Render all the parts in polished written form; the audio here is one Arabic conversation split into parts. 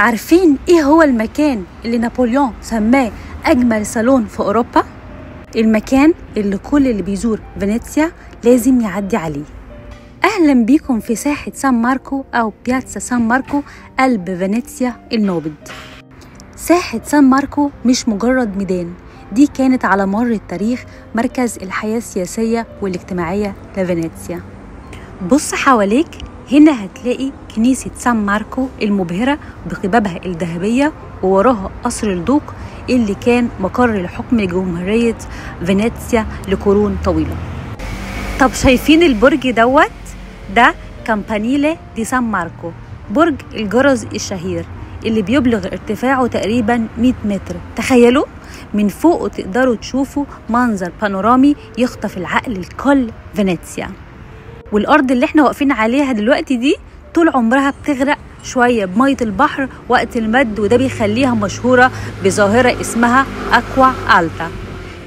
عارفين ايه هو المكان اللي نابليون سماه اجمل صالون في اوروبا؟ المكان اللي كل اللي بيزور فينيسيا لازم يعدي عليه. اهلا بيكم في ساحة سان ماركو او بياتزا سان ماركو قلب فينيسيا النابض. ساحة سان ماركو مش مجرد ميدان، دي كانت على مر التاريخ مركز الحياة السياسية والاجتماعية لفينيسيا. بص حواليك، هنا هتلاقي كنيسة سان ماركو المبهرة بقبابها الذهبية، ووراها قصر الدوق اللي كان مقر لحكم جمهورية فينيسيا لقرون طويلة. طب شايفين البرج دوت؟ ده كامبانيلي دي سان ماركو، برج الجرز الشهير اللي بيبلغ ارتفاعه تقريبا 100 متر. تخيلوا من فوق تقدروا تشوفوا منظر بانورامي يخطف العقل لكل فينيسيا. والأرض اللي احنا واقفين عليها دلوقتي دي طول عمرها بتغرق شوية بمية البحر وقت المد، وده بيخليها مشهورة بظاهرة اسمها أكوا ألتا.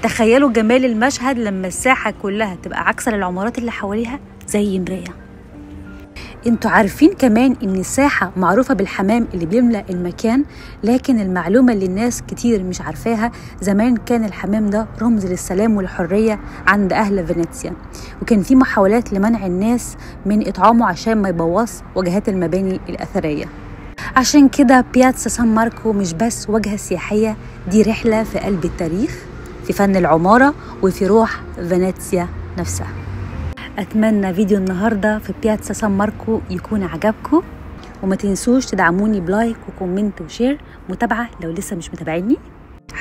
تخيلوا جمال المشهد لما الساحة كلها تبقى عكس العمارات اللي حواليها زي مراية. انتوا عارفين كمان ان الساحة معروفة بالحمام اللي بيملأ المكان، لكن المعلومة اللي الناس كتير مش عارفاها، زمان كان الحمام ده رمز للسلام والحرية عند اهل فينيسيا، وكان في محاولات لمنع الناس من اطعامه عشان ما يبوظ واجهات المباني الاثرية. عشان كده بياتزا سان ماركو مش بس واجهة سياحية، دي رحلة في قلب التاريخ، في فن العمارة، وفي روح فينيسيا نفسها. أتمنى فيديو النهاردة في بياتزا سان ماركو يكون عجبكم، وما تنسوش تدعموني بلايك وكومنت وشير، متابعة لو لسه مش متابعيني،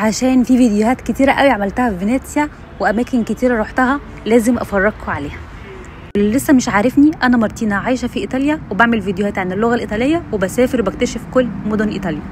عشان في فيديوهات كتيرة قوي عملتها في فينيسيا وأماكن كتيرة رحتها لازم أفرجكم عليها. اللي لسه مش عارفني، أنا مارتينا عايشة في إيطاليا وبعمل فيديوهات عن اللغة الإيطالية، وبسافر وبكتشف كل مدن إيطاليا.